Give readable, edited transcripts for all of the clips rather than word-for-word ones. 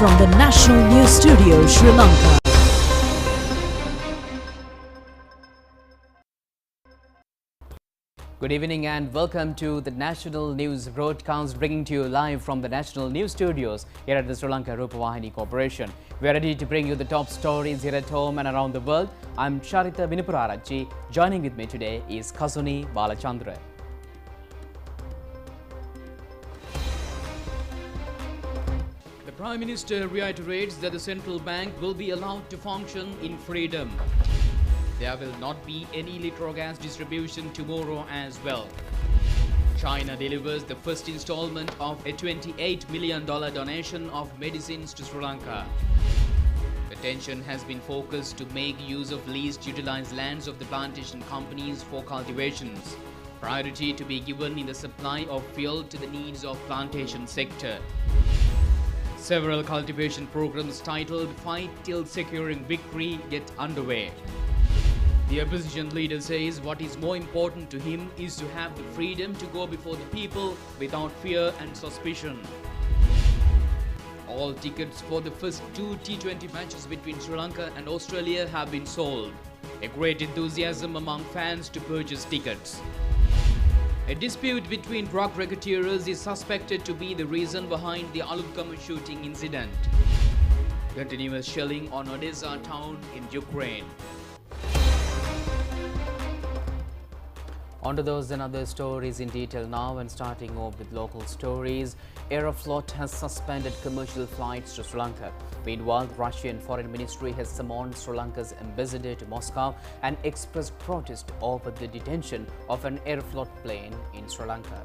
from the National News Studio, Sri Lanka. Good evening and welcome to the National News broadcast, bringing to you live from the National News Studios here at the Sri Lanka Rupavahini Corporation. We are ready to bring you the top stories here at home and around the world. I'm Charita Vinupurarachchi. Joining with me today is Kasuni Balachandra. The Prime Minister reiterates that the central bank will be allowed to function in freedom. There will not be any electro gas distribution tomorrow as well. China delivers the first installment of a $28 million donation of medicines to Sri Lanka. Attention has been focused to make use of least utilized lands of the plantation companies for cultivations. Priority to be given in the supply of fuel to the needs of plantation sector. Several cultivation programs titled Fight Till Securing Victory get underway. The opposition leader says what is more important to him is to have the freedom to go before the people without fear and suspicion. All tickets for the first two T20 matches between Sri Lanka and Australia have been sold. A great enthusiasm among fans to purchase tickets. A dispute between drug racketeers is suspected to be the reason behind the Alukama shooting incident. Continuous shelling on Odessa town in Ukraine. On to those and other stories in detail now, and starting off with local stories. Aeroflot has suspended commercial flights to Sri Lanka. Meanwhile, the Russian Foreign Ministry has summoned Sri Lanka's ambassador to Moscow and expressed protest over the detention of an Aeroflot plane in Sri Lanka.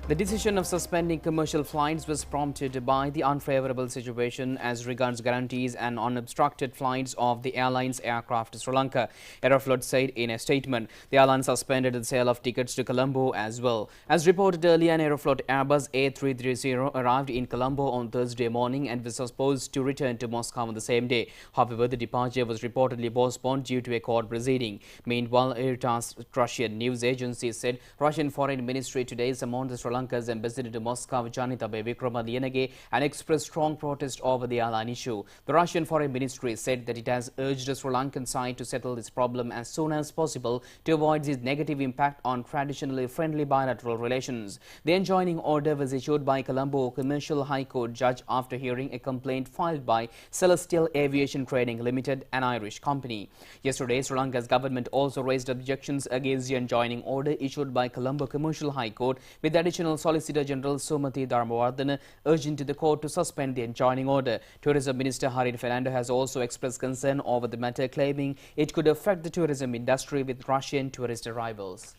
The decision of suspending commercial flights was prompted by the unfavorable situation as regards guarantees and unobstructed flights of the airline's aircraft to Sri Lanka. Aeroflot said in a statement. The airline suspended the sale of tickets to Colombo as well. As reported earlier, an Aeroflot Airbus A330 arrived in Colombo on Thursday morning and was supposed to return to Moscow on the same day. However, the departure was reportedly postponed due to a court proceeding. Meanwhile, AirTASS Russian news agency said Russian Foreign Ministry today summoned the Sri Lanka's ambassador to Moscow, Janitabe Vikramalinge, and expressed strong protest over the airline issue. The Russian Foreign Ministry said that it has urged the Sri Lankan side to settle this problem as soon as possible to avoid its negative impact on traditionally friendly bilateral relations. The enjoining order was issued by Colombo Commercial High Court judge after hearing a complaint filed by Celestial Aviation Trading Limited, an Irish company. Yesterday, Sri Lanka's government also raised objections against the enjoining order issued by Colombo Commercial High Court, with additional Solicitor General Sumati Dharmawardena urging to the court to suspend the enjoining order. Tourism Minister Harin Fernando has also expressed concern over the matter, claiming it could affect the tourism industry with Russian tourist arrivals.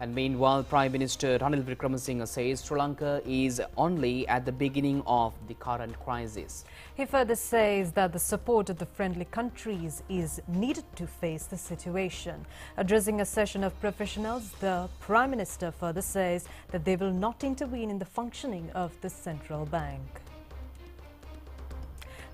And meanwhile, Prime Minister Ranil Wickremesinghe says Sri Lanka is only at the beginning of the current crisis. He further says that the support of the friendly countries is needed to face the situation. Addressing a session of professionals, the Prime Minister further says that they will not intervene in the functioning of the central bank.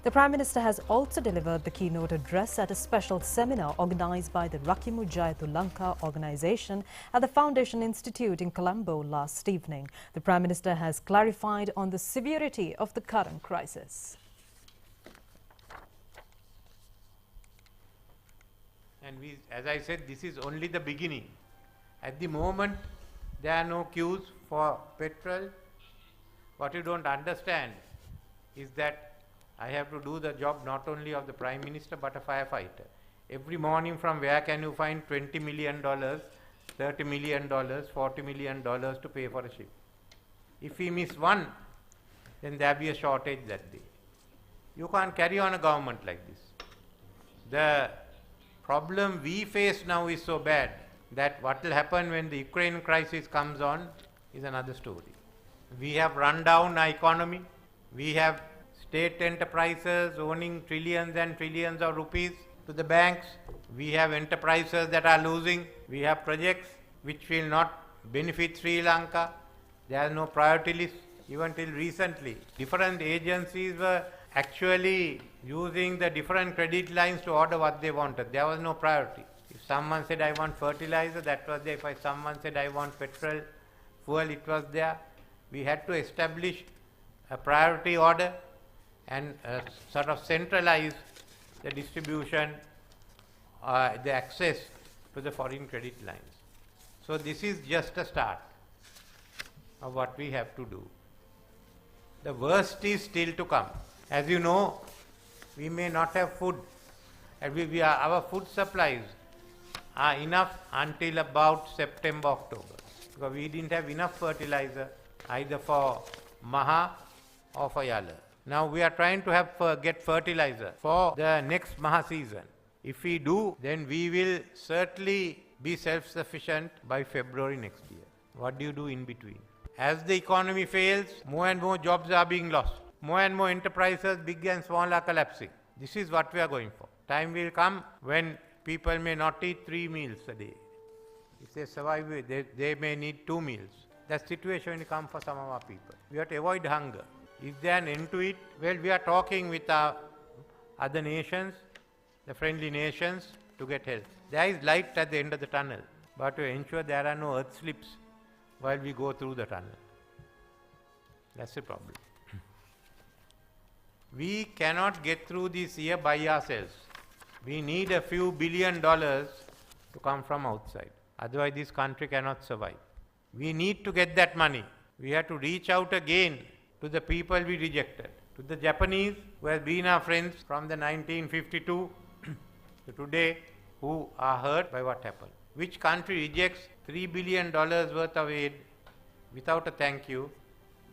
The Prime Minister has also delivered the keynote address at a special seminar organised by the Rakimu Jayatu Lanka organisation at the Foundation Institute in Colombo last evening. The Prime Minister has clarified on the severity of the current crisis. And as I said, this is only the beginning. At the moment, there are no queues for petrol. What you don't understand is that I have to do the job not only of the Prime Minister but a firefighter. Every morning, from where can you find $20 million, $30 million, $40 million to pay for a ship? If we miss one, then there will be a shortage that day. You can't carry on a government like this. The problem we face now is so bad that what will happen when the Ukraine crisis comes on is another story. We have run down our economy. We have state enterprises owning trillions and trillions of rupees to the banks. We have enterprises that are losing. We have projects which will not benefit Sri Lanka. There are no priority lists. Even till recently, different agencies were actually using the different credit lines to order what they wanted. There was no priority. If someone said, I want fertilizer, that was there. If someone said, I want petrol, fuel, it was there. we had to establish a priority order and sort of centralize the distribution, the access to the foreign credit lines. So this is just a start of what we have to do. The worst is still to come. As you know, we may not have food. And our food supplies are enough until about September, October. Because we didn't have enough fertilizer either for Maha or for Yala. Now we are trying to get fertilizer for the next Maha season. If we do, then we will certainly be self-sufficient by February next year. What do you do in between? As the economy fails, more and more jobs are being lost. More and more enterprises, big and small, are collapsing. This is what we are going for. Time will come when people may not eat 3 meals a day. If they survive, they may need 2 meals. That situation will come for some of our people. We have to avoid hunger. Is there an end to it? Well, we are talking with our other nations, the friendly nations, to get help. There is light at the end of the tunnel, but to ensure there are no earth slips while we go through the tunnel. That's the problem. We cannot get through this year by ourselves. We need a few $1 billion to come from outside. Otherwise, this country cannot survive. We need to get that money. We have to reach out again to the people we rejected. To the Japanese, who have been our friends from the 1952 to today, who are hurt by what happened. Which country rejects $3 billion worth of aid without a thank you,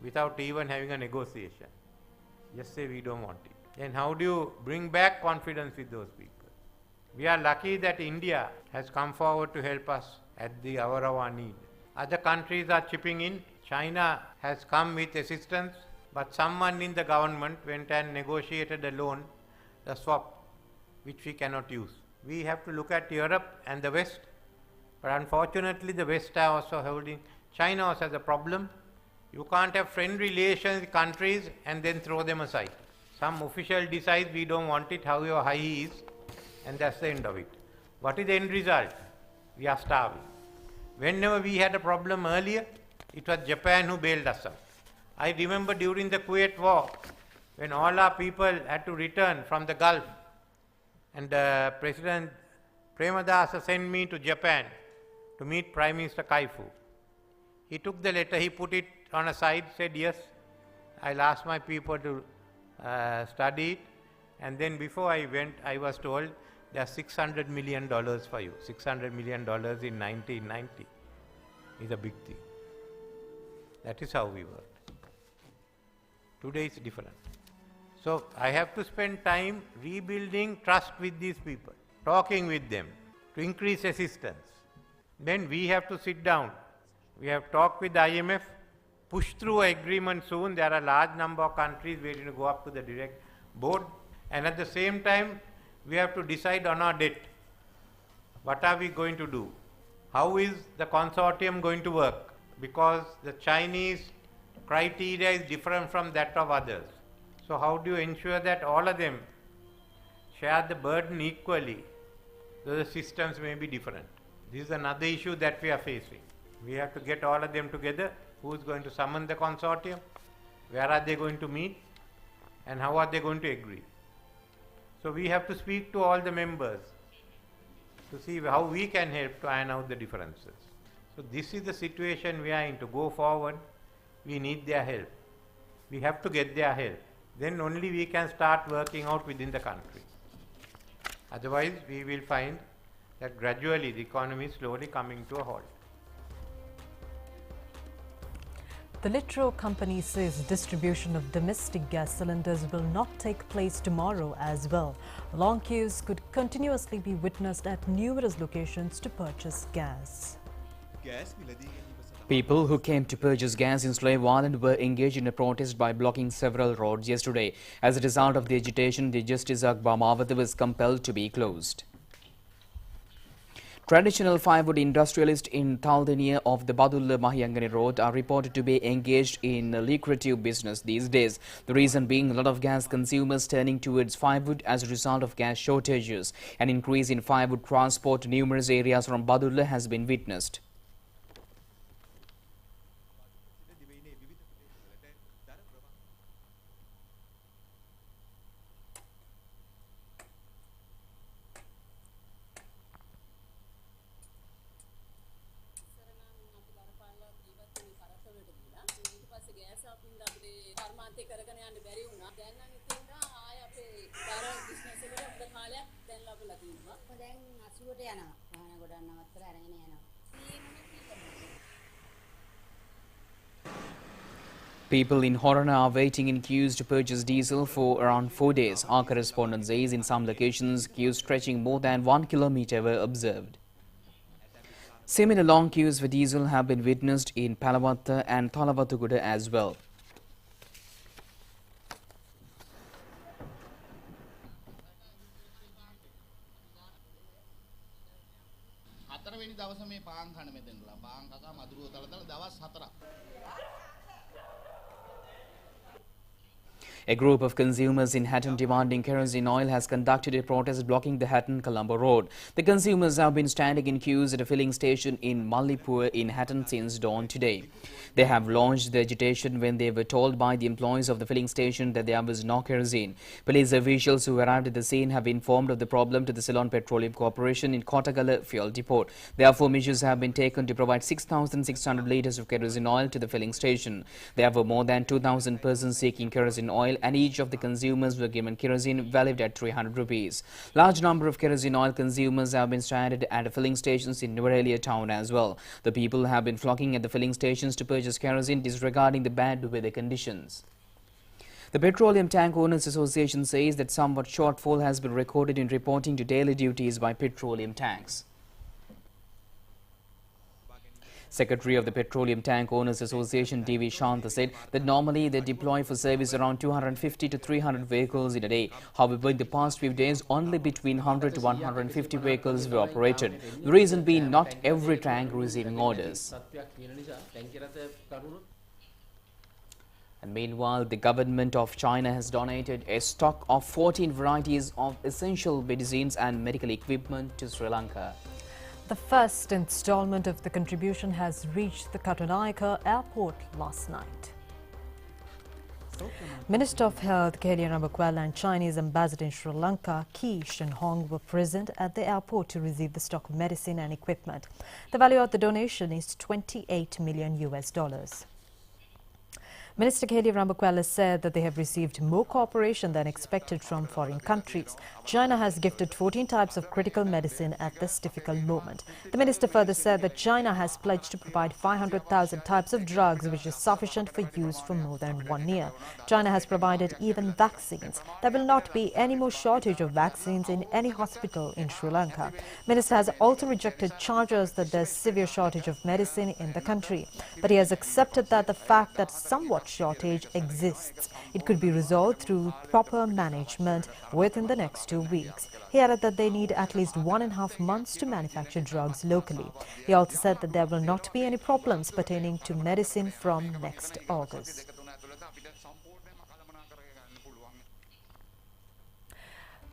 without even having a negotiation? Just say we don't want it. Then how do you bring back confidence with those people? We are lucky that India has come forward to help us at the hour of our need. Other countries are chipping in. China has come with assistance, but someone in the government went and negotiated a loan, a swap, which we cannot use. We have to look at Europe and the West, but unfortunately the West are also holding. China also has a problem. You can't have friend relations with countries and then throw them aside. Some official decides we don't want it, however high he is, and that's the end of it. What is the end result? We are starving. Whenever we had a problem earlier, it was Japan who bailed us out. I remember during the Kuwait war, when all our people had to return from the Gulf, and President Premadasa sent me to Japan to meet Prime Minister Kaifu. He took the letter, he put it on a side, said, yes, I'll ask my people to study it. And then before I went, I was told, there's $600 million for you. $600 million in 1990 is a big thing. That is how we worked. Today it's different. So I have to spend time rebuilding trust with these people, talking with them to increase assistance. Then we have to sit down. We have talked with the IMF, push through an agreement soon. There are a large number of countries waiting to go up to the direct board. And at the same time, we have to decide on our debt. What are we going to do? How is the consortium going to work? Because the Chinese criteria is different from that of others. So how do you ensure that all of them share the burden equally, though the systems may be different? This is another issue that we are facing. We have to get all of them together. Who is going to summon the consortium? Where are they going to meet? And how are they going to agree? So we have to speak to all the members to see how we can help to iron out the differences. So this is the situation we are in. To go forward, we need their help. We have to get their help. Then only we can start working out within the country. Otherwise, we will find that gradually the economy is slowly coming to a halt. The Litro company says distribution of domestic gas cylinders will not take place tomorrow as well. Long queues could continuously be witnessed at numerous locations to purchase gas. People who came to purchase gas in Slave Island were engaged in a protest by blocking several roads yesterday. As a result of the agitation, the Justice Akbar Mawat was compelled to be closed. Traditional firewood industrialists in Taldenia of the Badulla Mahiyangani Road are reported to be engaged in a lucrative business these days. The reason being a lot of gas consumers turning towards firewood as a result of gas shortages. An increase in firewood transport to numerous areas from Badulla has been witnessed. People in Horana are waiting in queues to purchase diesel for around 4 days. Our correspondent says in some locations, queues stretching more than 1 kilometer were observed. Similar long queues for diesel have been witnessed in Palavatta and Thalawattukuda as well. A group of consumers in Hatton demanding kerosene oil has conducted a protest blocking the Hatton-Colombo road. The consumers have been standing in queues at a filling station in Mallipur in Hatton since dawn today. They have launched the agitation when they were told by the employees of the filling station that there was no kerosene. Police officials who arrived at the scene have informed of the problem to the Ceylon Petroleum Corporation in Kottagala fuel depot. Therefore, measures have been taken to provide 6,600 litres of kerosene oil to the filling station. There were more than 2,000 persons seeking kerosene oil, and each of the consumers were given kerosene valued at 300 rupees. Large number of kerosene oil consumers have been stranded at filling stations in Nuwara town as well. The people have been flocking at the filling stations to purchase kerosene, disregarding the bad weather conditions. The Petroleum Tank Owners Association says that somewhat shortfall has been recorded in reporting to daily duties by petroleum tanks. Secretary of the Petroleum Tank Owners Association D.V. Shanta said that normally they deploy for service around 250 to 300 vehicles in a day. However, in the past few days, only between 100 to 150 vehicles were operated. The reason being not every tank receiving orders. And meanwhile, the government of China has donated a stock of 14 varieties of essential medicines and medical equipment to Sri Lanka. The first installment of the contribution has reached the Katunayake airport last night. Minister of Health K.L. Ramakwala and Chinese ambassador in Sri Lanka Ki Shin-hong were present at the airport to receive the stock of medicine and equipment. The value of the donation is $28 million. Minister K.L. Ramakwala said that they have received more cooperation than expected from foreign countries. China has gifted 14 types of critical medicine at this difficult moment. The minister further said that China has pledged to provide 500,000 types of drugs, which is sufficient for use for more than 1 year. China has provided even vaccines. There will not be any more shortage of vaccines in any hospital in Sri Lanka. Minister has also rejected charges that there's severe shortage of medicine in the country. But he has accepted that the fact that somewhat shortage exists. It could be resolved through proper management within the next 2 weeks. He added that they need at least 1.5 months to manufacture drugs locally. He also said that there will not be any problems pertaining to medicine from next August.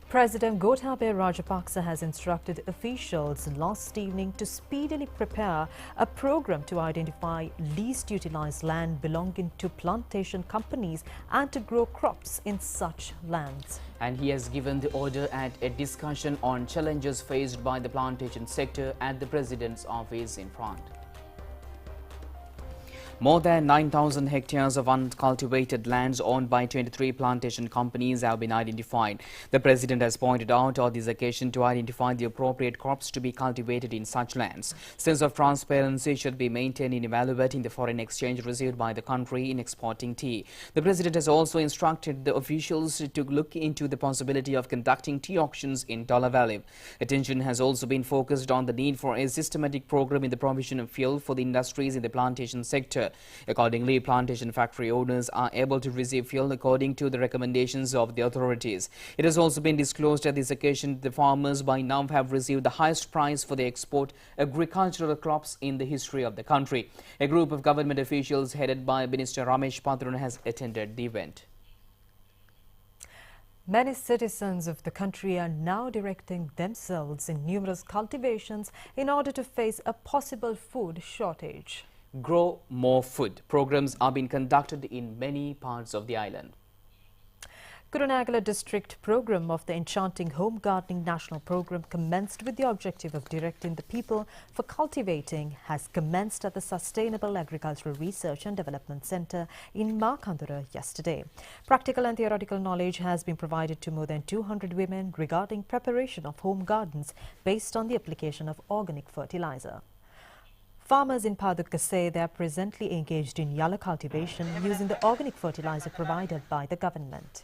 President Gotabaya Rajapaksa has instructed officials last evening to speedily prepare a program to identify least utilized land belonging to plantation companies and to grow crops in such lands. And he has given the order at a discussion on challenges faced by the plantation sector at the President's office in France. More than 9,000 hectares of uncultivated lands owned by 23 plantation companies have been identified. The President has pointed out on this occasion to identify the appropriate crops to be cultivated in such lands. Sense of transparency should be maintained in evaluating the foreign exchange received by the country in exporting tea. The President has also instructed the officials to look into the possibility of conducting tea auctions in Dollar Valley. Attention has also been focused on the need for a systematic program in the provision of fuel for the industries in the plantation sector. Accordingly, plantation factory owners are able to receive fuel according to the recommendations of the authorities. It has also been disclosed at this occasion that the farmers by now have received the highest price for the export agricultural crops in the history of the country. A group of government officials headed by Minister Ramesh Patran has attended the event. Many citizens of the country are now directing themselves in numerous cultivations in order to face a possible food shortage. Grow more food programs are being conducted in many parts of the island. Kurunegala district program of the Enchanting Home Gardening National Program commenced with the objective of directing the people for cultivating has commenced at the Sustainable Agricultural Research and Development Centre in Markandura yesterday. Practical and theoretical knowledge has been provided to more than 200 women regarding preparation of home gardens based on the application of organic fertilizer. Farmers in Padukka say they are presently engaged in yalla cultivation using the organic fertilizer provided by the government.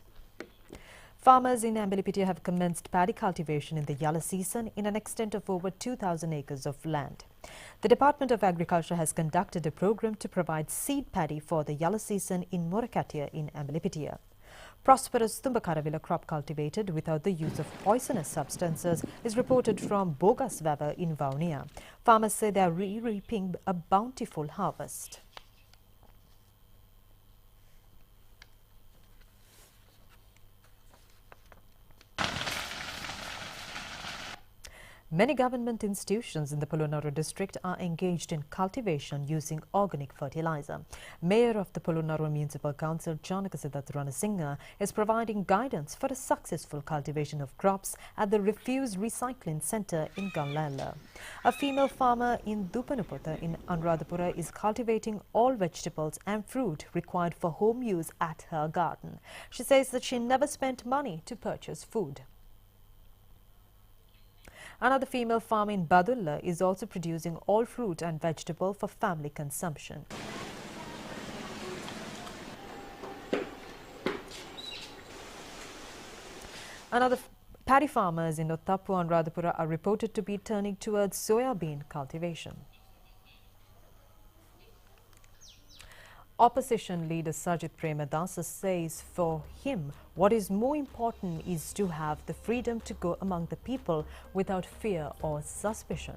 Farmers in Ambalipitia have commenced paddy cultivation in the yalla season in an extent of over 2,000 acres of land. The Department of Agriculture has conducted a program to provide seed paddy for the yalla season in Morakatia in Ambalipitia. Prosperous Tumbakaravila crop cultivated without the use of poisonous substances is reported from Bogas Vava in Vaunia. Farmers say they are reaping a bountiful harvest. Many government institutions in the Polonnaru district are engaged in cultivation using organic fertilizer. Mayor of the Polonnaru Municipal Council, Janakasiddharth Ranasinghe, is providing guidance for a successful cultivation of crops at the Refuse Recycling Centre in Gallala. A female farmer in Dupanupota in Anuradhapura is cultivating all vegetables and fruit required for home use at her garden. She says that she never spent money to purchase food. Another female farm in Badulla is also producing all fruit and vegetable for family consumption. Another paddy farmers in Ottapu and Radhapura are reported to be turning towards soya bean cultivation. Opposition leader Sajith Premadasa says for him, what is more important is to have the freedom to go among the people without fear or suspicion.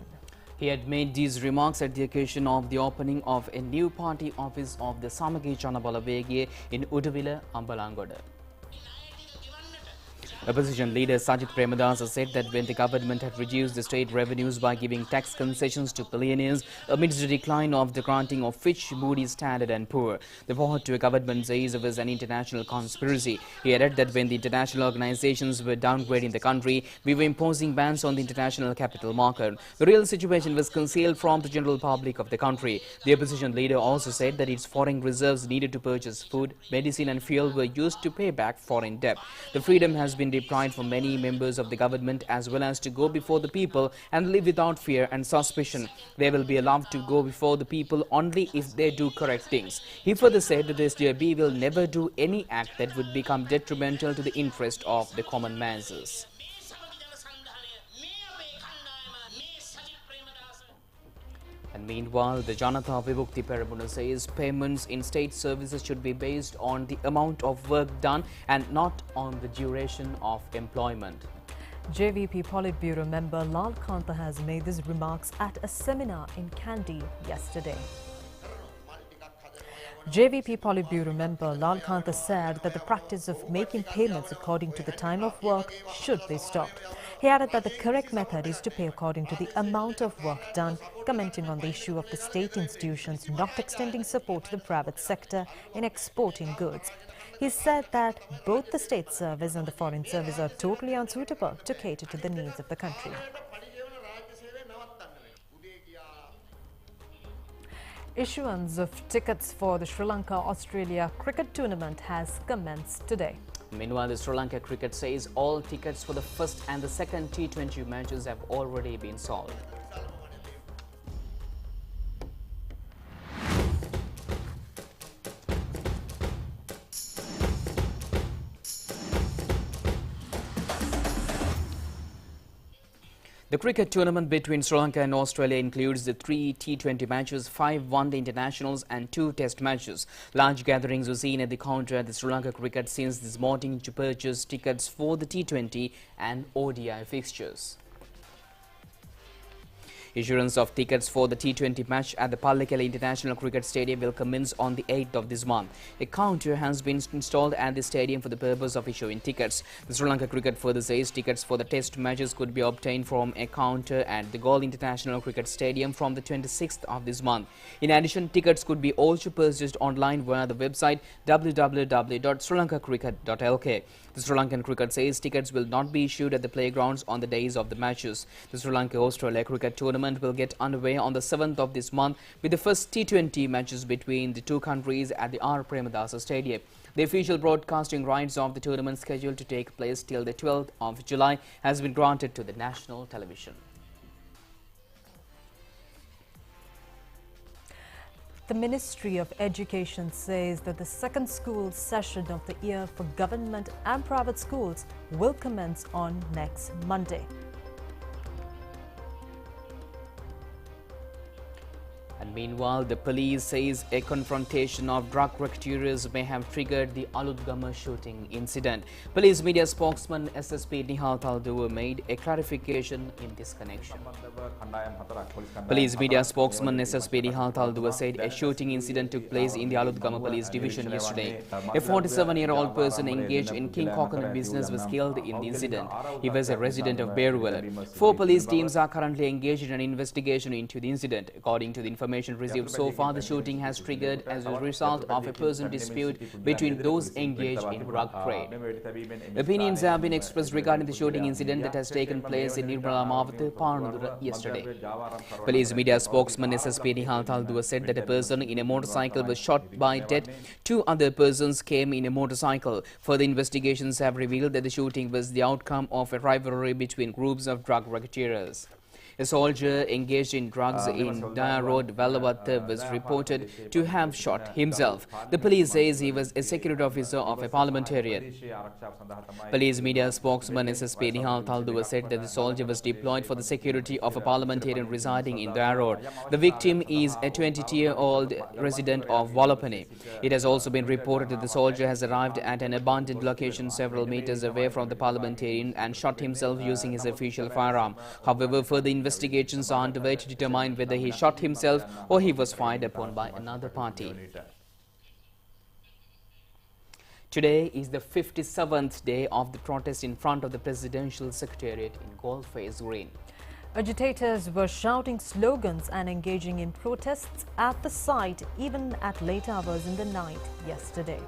He had made these remarks at the occasion of the opening of a new party office of the Samagi Chanabala Vege in Udavila, Ambalangoda. Opposition leader Sajith Premadasa said that when the government had reduced the state revenues by giving tax concessions to billionaires amidst the decline of the granting of Fitch, Moody's, Standard and Poor, the report to a government says it was an international conspiracy. He added that when the international organizations were downgrading the country, we were imposing bans on the international capital market. The real situation was concealed from the general public of the country. The opposition leader also said that its foreign reserves needed to purchase food, medicine and fuel were used to pay back foreign debt. The freedom has been deprived for many members of the government as well as to go before the people and live without fear and suspicion. They will be allowed to go before the people only if they do correct things. He further said that the SDIB will never do any act that would become detrimental to the interest of the common masses. And meanwhile, the Janata Vibhukti Peramuna says payments in state services should be based on the amount of work done and not on the duration of employment. JVP Politburo member Lal Kanta has made these remarks at a seminar in Kandy yesterday. JVP Politburo member Lal Kanta said that the practice of making payments according to the time of work should be stopped. He added that the correct method is to pay according to the amount of work done, commenting on the issue of the state institutions not extending support to the private sector in exporting goods. He said that both the state service and the foreign service are totally unsuitable to cater to the needs of the country. Issuance of tickets for the Sri Lanka-Australia cricket tournament has commenced today. Meanwhile, the Sri Lanka cricket says all tickets for the first and the second T20 matches have already been sold. The cricket tournament between Sri Lanka and Australia includes the 3 T20 matches, 5 one-day internationals and 2 test matches. Large gatherings were seen at the counter at the Sri Lanka cricket since this morning to purchase tickets for the T20 and ODI fixtures. Issuance of tickets for the T20 match at the Pallekele International Cricket Stadium will commence on the 8th of this month. A counter has been installed at the stadium for the purpose of issuing tickets. The Sri Lanka Cricket further says tickets for the test matches could be obtained from a counter at the Galle International Cricket Stadium from the 26th of this month. In addition, tickets could be also purchased online via the website www.srilankacricket.lk. The Sri Lankan Cricket says tickets will not be issued at the playgrounds on the days of the matches. The Sri Lanka-Australia Cricket Tournament will get underway on the 7th of this month with the first T20 matches between the two countries at the R. Premadasa Stadium. The official broadcasting rights of the tournament, scheduled to take place till the 12th of July, has been granted to the national television. The Ministry of Education says that the second school session of the year for government and private schools will commence on next Monday. And meanwhile, the police says a confrontation of drug racketeers may have triggered the Alutgama shooting incident. Police media spokesman SSP Nihal Thalduwa made a clarification in this connection. Police media spokesman SSP Nihal Thalduwa said a shooting incident took place in the Alutgama police division yesterday. A 47-year-old person engaged in king coconut business was killed in the incident. He was a resident of Beruwala. 4 police teams are currently engaged in an investigation into the incident. According to the information received so far, the shooting has triggered as a result of a personal dispute between those engaged in drug trade. Opinions have been expressed regarding the shooting incident that has taken place in Nirmala Mawathe, Paranadura yesterday. Police media spokesman SSP Nihal Thalduwa said that a person in a motorcycle was shot by death. 2 other persons came in a motorcycle. Further investigations have revealed that the shooting was the outcome of a rivalry between groups of drug racketeers. A soldier engaged in drugs in Daya Road, Vallavatta, was reported to have shot himself. The police says he was a security officer of a parliamentarian. Police media spokesman SSP Nihal Thalduwa said that the soldier was deployed for the security of a parliamentarian residing in Daya Road. The victim is a 22-year-old resident of Wallapane. It has also been reported that the soldier has arrived at an abandoned location several meters away from the parliamentarian and shot himself using his official firearm. However, further investigations are underway to determine whether he shot himself or he was fired upon by another party. Today is the 57th day of the protest in front of the Presidential Secretariat in Goldface Green. Agitators were shouting slogans and engaging in protests at the site even at late hours in the night yesterday.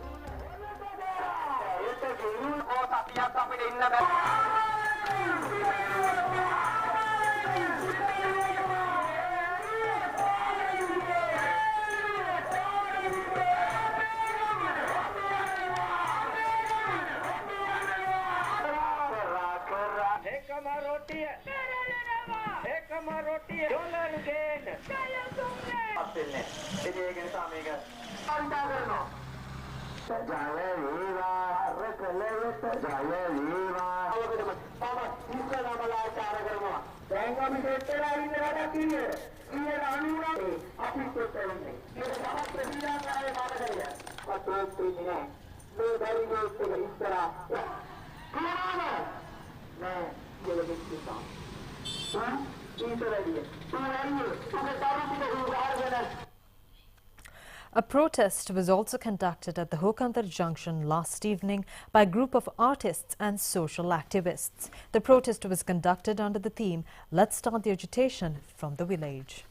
A protest was also conducted at the Hokandar Junction last evening by a group of artists and social activists. The protest was conducted under the theme, "Let's Start the Agitation from the Village."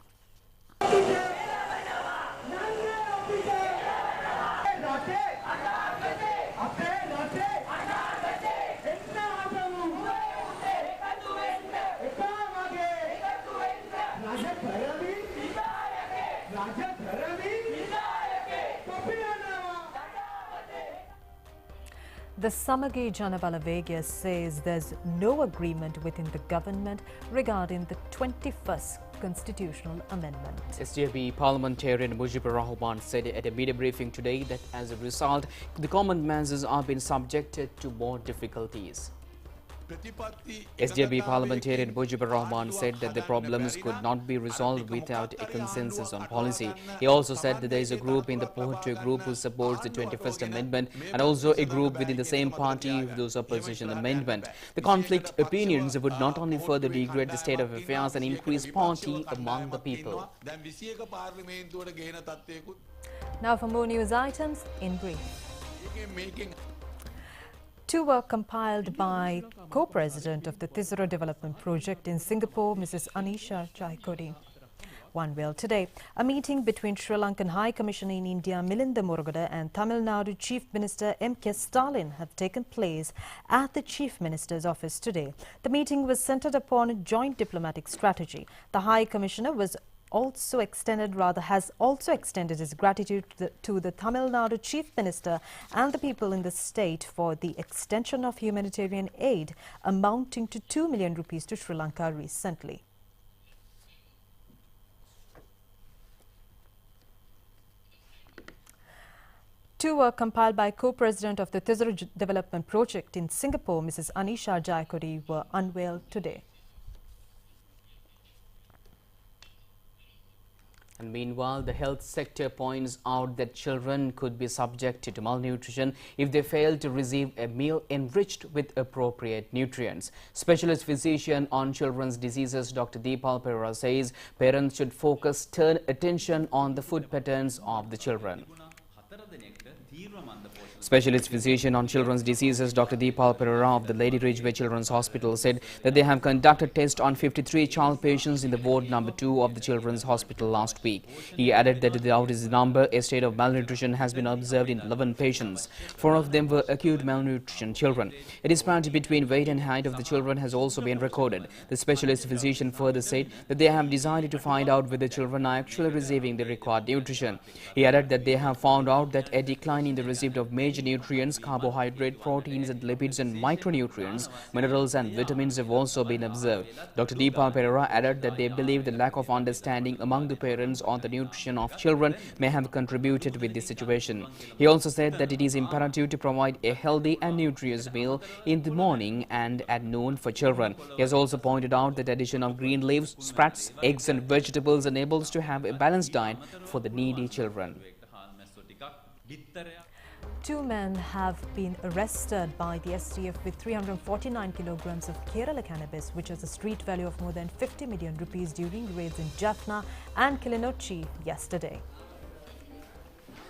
The Samagi Janabala Vegya says there's no agreement within the government regarding the 21st constitutional amendment. SJP parliamentarian Mujibur Rahman said at a media briefing today that as a result, the common masses are being subjected to more difficulties. SJB parliamentarian Mujibur Rahman said that the problems could not be resolved without a consensus on policy. He also said that there is a group in the Porto group who supports the 21st Amendment and also a group within the same party whose opposition amendment. The conflict opinions would not only further degrade the state of affairs and increase party among the people. Now for more news items in brief. Two were compiled by co-president of the Tisra Development Project in Singapore, Mrs. Anisha Jaikodi. One will today. A meeting between Sri Lankan High Commissioner in India, Milinda Murugada, and Tamil Nadu Chief Minister M.K. Stalin have taken place at the Chief Minister's office today. The meeting was centered upon a joint diplomatic strategy. The High Commissioner has also extended his gratitude to the Tamil Nadu Chief Minister and the people in the state for the extension of humanitarian aid amounting to 2 million rupees to Sri Lanka recently. Two were compiled by co-president of the Tisra Development Project in Singapore, Mrs. Anisha Jaikodi, were unveiled today. And meanwhile, the health sector points out that children could be subjected to malnutrition if they fail to receive a meal enriched with appropriate nutrients. Specialist physician on children's diseases Dr. Deepal Perera says parents should focus stern attention on the food patterns of the children. Specialist physician on children's diseases Dr. Deepal Perera of the Lady Ridgeway Children's Hospital said that they have conducted tests on 53 child patients in the ward number 2 of the Children's Hospital last week. He added that without this number, a state of malnutrition has been observed in 11 patients. 4 of them were acute malnutrition children. A disparity between weight and height of the children has also been recorded. The specialist physician further said that they have decided to find out whether children are actually receiving the required nutrition. He added that they have found out that a decline in the receipt of major nutrients, carbohydrate, proteins and lipids and micronutrients, minerals and vitamins have also been observed. Dr. Deepal Perera added that they believe the lack of understanding among the parents on the nutrition of children may have contributed with this situation. He also said that it is imperative to provide a healthy and nutritious meal in the morning and at noon for children. He has also pointed out that addition of green leaves, sprouts, eggs and vegetables enables to have a balanced diet for the needy children. 2 men have been arrested by the STF with 349 kilograms of Kerala cannabis, which has a street value of more than 50 million rupees during raids in Jaffna and Kilinochchi yesterday.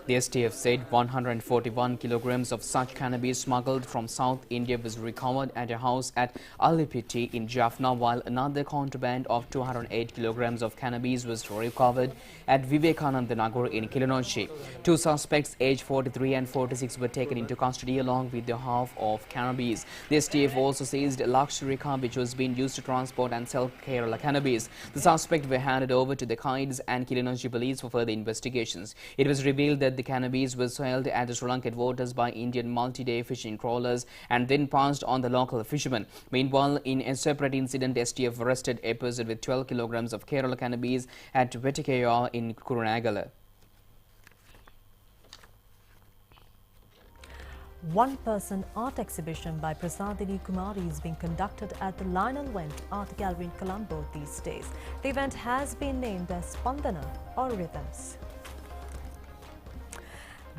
The STF said 141 kilograms of such cannabis smuggled from South India was recovered at a house at Alipiti in Jaffna, while another contraband of 208 kilograms of cannabis was recovered at Vivekananda Nagar in Kilinochchi. 2 suspects aged 43 and 46 were taken into custody along with the half of cannabis. The STF also seized a luxury car which was being used to transport and sell Kerala cannabis. The suspects were handed over to the Kaids and Kilinochchi police for further investigations. It was revealed that the cannabis was sold at the Sri Lankan waters by Indian multi-day fishing trawlers and then passed on the local fishermen. Meanwhile, in a separate incident, STF arrested a person with 12 kilograms of Kerala cannabis at Vetikaya in Kurunagala. One-person art exhibition by Prasadini Kumari is being conducted at the Lionel Wendt Art Gallery in Colombo these days. The event has been named as Spandana or Rhythms.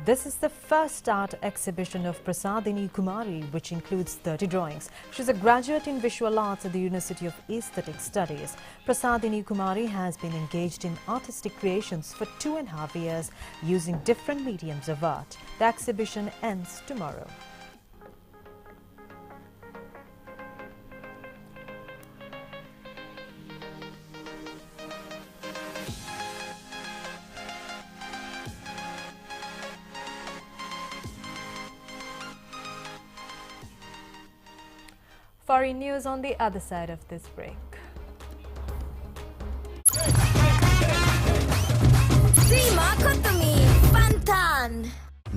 This is the first art exhibition of Prasadini Kumari, which includes 30 drawings. She is a graduate in visual arts at the University of Aesthetic Studies. Prasadini Kumari has been engaged in artistic creations for 2.5 years using different mediums of art. The exhibition ends tomorrow. Foreign news on the other side of this break. Sima Kotami Pantan.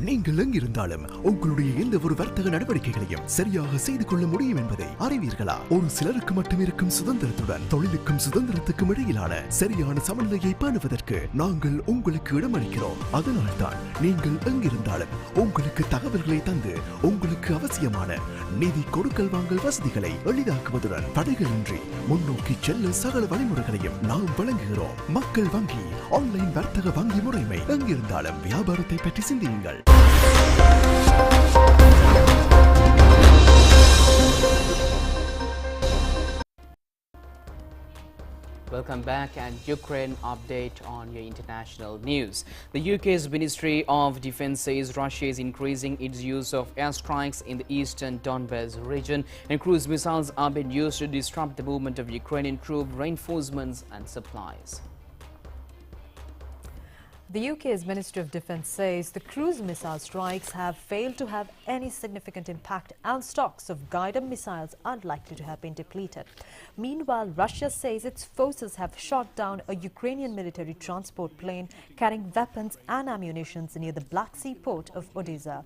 நீங்கள் எங்கிருந்தாலும் உங்களுடைய எந்த ஒரு வர்த்தக நடவடிக்கைகளையும் சரியாக செய்து கொள்ள முடியும் என்பதை அறிவீர்களா? ஒரு சிலருக்கு மட்டும் இருக்கும் சுதந்திரத்துடன் தொழிலுக்கும் சுதந்திரத்துக்கும் இடையிலான சரியான சமநிலையை பேணுவதற்கு நாங்கள் உங்களுக்கு இடமளிக்கிறோம். அதனால்தான் நீங்கள் எங்கிருந்தாலும் உங்களுக்கு தகவல்களை தந்து உங்களுக்கு அவசியமான நிதி கொடுக்கல் வாங்கல் வசதிகளை எளிதாக்குவதுடன் தடைகளின்றி முன்னோக்கி செல்ல சகல வழிமுறைகளையும் நாம் வழங்குகிறோம். மக்கள் வங்கி ஆன்லைன் வர்த்தக வங்கி முறைமை. எங்கிருந்தாலும் வியாபாரத்தை பற்றி சிந்தியுங்கள். Welcome back, and Ukraine update on your international news. The UK's Ministry of Defence says Russia is increasing its use of airstrikes in the eastern Donbas region, and cruise missiles are being used to disrupt the movement of Ukrainian troop reinforcements and supplies. The UK's Ministry of Defence says the cruise missile strikes have failed to have any significant impact, and stocks of guided missiles are likely to have been depleted. Meanwhile, Russia says its forces have shot down a Ukrainian military transport plane carrying weapons and ammunition near the Black Sea port of Odessa.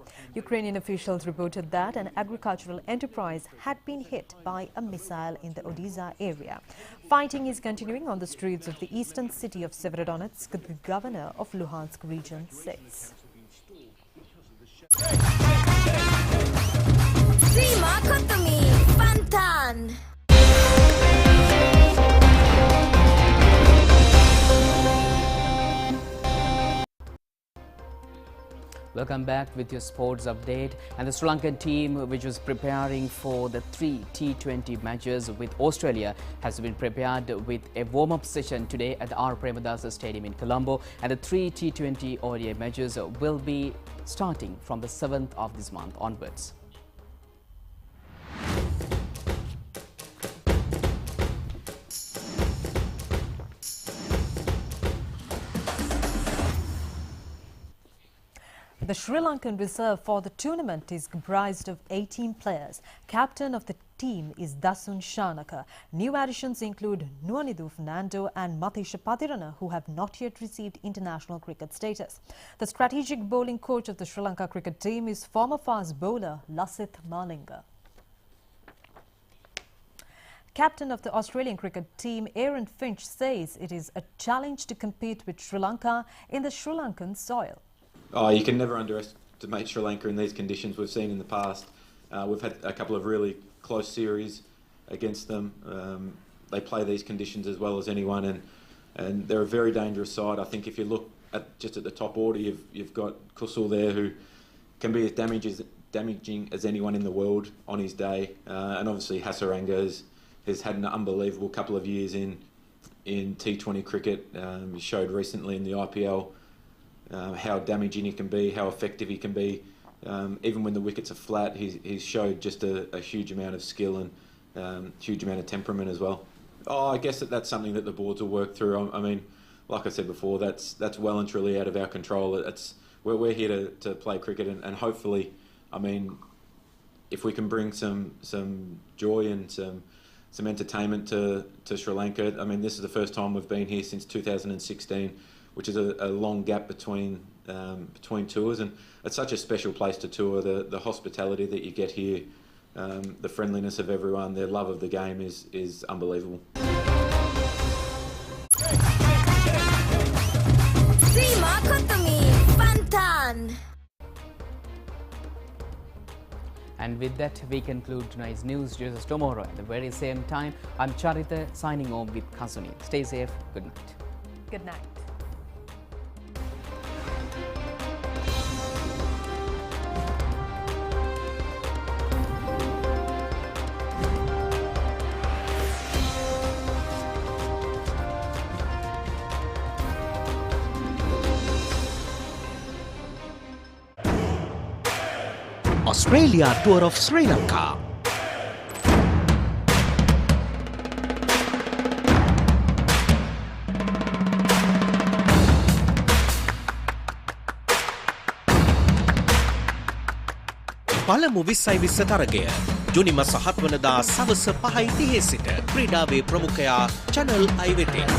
Ukrainian officials reported that an agricultural enterprise had been hit by a missile in the Odessa area. Fighting is continuing on the streets of the eastern city of Severodonetsk, the governor of Luhansk region says. Zima Kotomi, Fantan. Welcome back with your sports update. And the Sri Lankan team, which was preparing for the 3 T20 matches with Australia, has been prepared with a warm-up session today at the R. Premadasa Stadium in Colombo. And the 3 T20 ODI matches will be starting from the 7th of this month onwards. The Sri Lankan reserve for the tournament is comprised of 18 players. Captain of the team is Dasun Shanaka. New additions include Nuanidu Fernando and Matisha Patirana, who have not yet received international cricket status. The strategic bowling coach of the Sri Lanka cricket team is former fast bowler Lasith Malinga. Captain of the Australian cricket team, Aaron Finch, says it is a challenge to compete with Sri Lanka in the Sri Lankan soil. You can never underestimate Sri Lanka in these conditions. We've seen in the past. We've had a couple of really close series against them. They play these conditions as well as anyone, and they're a very dangerous side. I think if you look at just at the top order, you've got Kusul there, who can be as damaging as anyone in the world on his day, and obviously Hasaranga has had an unbelievable couple of years in T20 cricket. He showed recently in the IPL. How damaging he can be, how effective he can be. Even when the wickets are flat, he's showed just a huge amount of skill and huge amount of temperament as well. I guess that's something that the boards will work through. I mean, like I said before, that's well and truly out of our control. We're here to play cricket, and hopefully, I mean, if we can bring some joy and some entertainment to Sri Lanka. I mean, this is the first time we've been here since 2016. Which is a long gap between tours, and it's such a special place to tour. The hospitality that you get here, the friendliness of everyone, their love of the game is unbelievable. Zima Kotomi, Fantan. And with that, we conclude tonight's news. Join us tomorrow at the very same time. I'm Charita signing off with Kasuni. Stay safe. Good night. Good night. Australia Tour of Sri Lanka. පළමු 2020 තරගය ජුනි මාස 7 වනදා සවස 5:30 සිට ක්‍රීඩාවේ ප්‍රමුඛයා Channel I වෙතින්